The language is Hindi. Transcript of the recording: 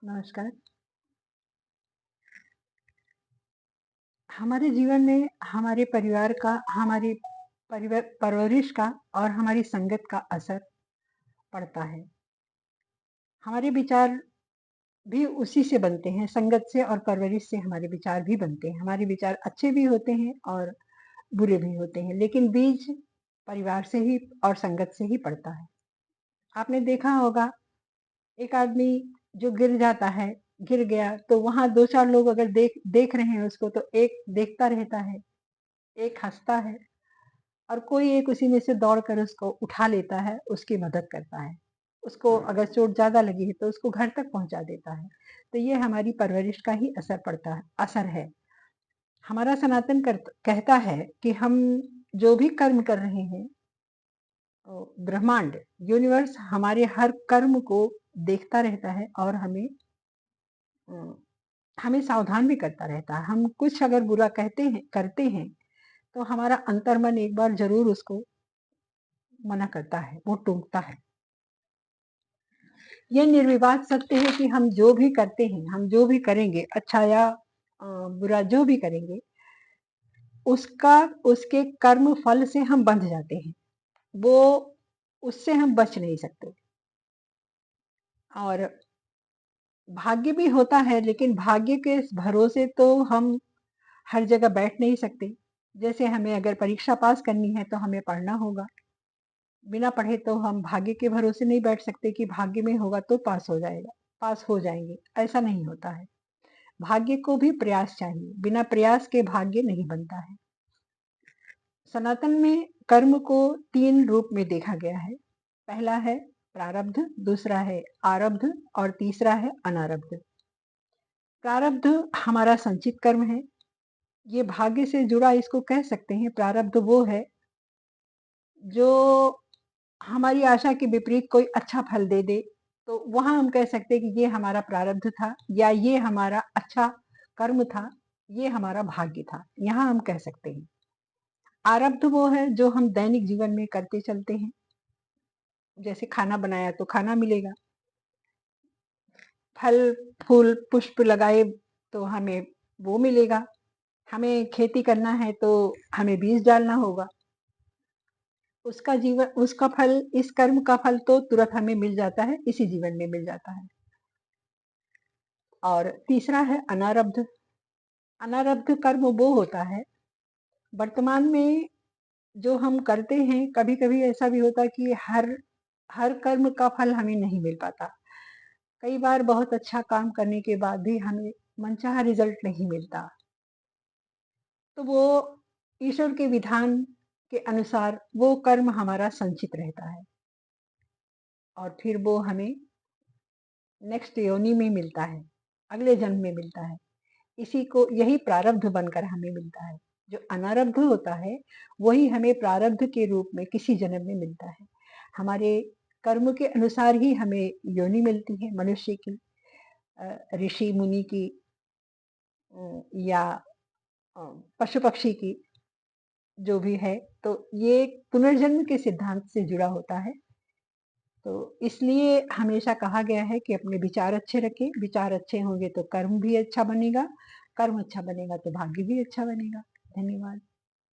नमस्कार। हमारे जीवन में हमारे परिवार का, हमारी परवरिश का और हमारी संगत का असर पड़ता है। हमारे विचार भी उसी से बनते हैं, संगत से और परवरिश से हमारे विचार भी बनते हैं। हमारे विचार अच्छे भी होते हैं और बुरे भी होते हैं, लेकिन बीज परिवार से ही और संगत से ही पड़ता है। आपने देखा होगा, एक आदमी जो गिर जाता है, गिर गया तो वहाँ 2-4 लोग अगर देख देख रहे हैं उसको, तो एक देखता रहता है, एक हँसता है और कोई एक उसी में से दौड़कर उसको उठा लेता है, उसकी मदद करता है। उसको अगर चोट ज़्यादा लगी है तो उसको घर तक पहुँचा देता है। तो ये हमारी परवरिश का ही असर है। हमारा सनातन कहता है कि हम जो भी कर्म कर रहे हैं, ब्रह्मांड, यूनिवर्स हमारे हर कर्म को देखता रहता है और अ, हमें सावधान भी करता रहता है। हम कुछ अगर बुरा करते हैं, तो हमारा अंतर्मन एक बार ज़रूर उसको मना करता है, वो टोकता है। ये निर्विवाद सत्य है कि हम जो भी करते हैं, हम जो भी करेंगे, अच्छा या बुरा जो भी करेंगे, उसका उसके कर्म फल से हम बंध जाते हैं। वो उससे हम बच नहीं सकते। और भाग्य भी होता है, लेकिन भाग्य के इस भरोसे तो हम हर जगह बैठ नहीं सकते। जैसे हमें अगर परीक्षा पास करनी है तो हमें पढ़ना होगा। बिना पढ़े तो हम भाग्य के भरोसे नहीं बैठ सकते कि भाग्य में होगा तो पास हो जाएंगे। ऐसा नहीं होता है। भाग्य को भी प्रयास चाहिए, बिना प्रयास के भाग्य नहीं बनता है। सनातन में कर्म को 3 रूप में देखा गया है। पहला है प्रारब्ध, दूसरा है आरब्ध और तीसरा है अनारब्ध। प्रारब्ध हमारा संचित कर्म है। ये भाग्य से जुड़ा, इसको कह सकते हैं। प्रारब्ध वो है जो हमारी आशा के विपरीत कोई अच्छा फल दे दे, तो वहां हम कह सकते हैं कि ये हमारा प्रारब्ध था, या ये हमारा अच्छा कर्म था, ये हमारा भाग्य था। यहाँ हम कह सकते हैं। आरब्ध वो है जो हम दैनिक जीवन में करते चलते हैं। जैसे खाना बनाया तो खाना मिलेगा, फल फूल पुष्प लगाए तो हमें वो मिलेगा, हमें खेती करना है तो हमें बीज डालना होगा। उसका फल, इस कर्म का फल तो तुरंत हमें मिल जाता है, इसी जीवन में मिल जाता है। और तीसरा है अनारब्ध। अनारब्ध कर्म वो होता है वर्तमान में जो हम करते हैं। कभी कभी ऐसा भी होता है कि हर हर कर्म का फल हमें नहीं मिल पाता। कई बार बहुत अच्छा काम करने के बाद भी हमें मनचाहा रिजल्ट नहीं मिलता। तो वो ईश्वर के विधान के अनुसार वो कर्म हमारा संचित रहता है और फिर वो हमें नेक्स्ट योनि में मिलता है, अगले जन्म में मिलता है। इसी को यही प्रारब्ध बनकर हमें मिलता है। जो अनारब्ध होता है वही हमें प्रारब्ध के रूप में किसी जन्म में मिलता है। हमारे कर्म के अनुसार ही हमें योनि मिलती है, मनुष्य की, ऋषि मुनि की, या अ, पशु पक्षी की, जो भी है। तो ये पुनर्जन्म के सिद्धांत से जुड़ा होता है। तो इसलिए हमेशा कहा गया है कि अपने विचार अच्छे रखें। विचार अच्छे होंगे तो कर्म भी अच्छा बनेगा, कर्म अच्छा बनेगा तो भाग्य भी अच्छा बनेगा। धन्यवाद।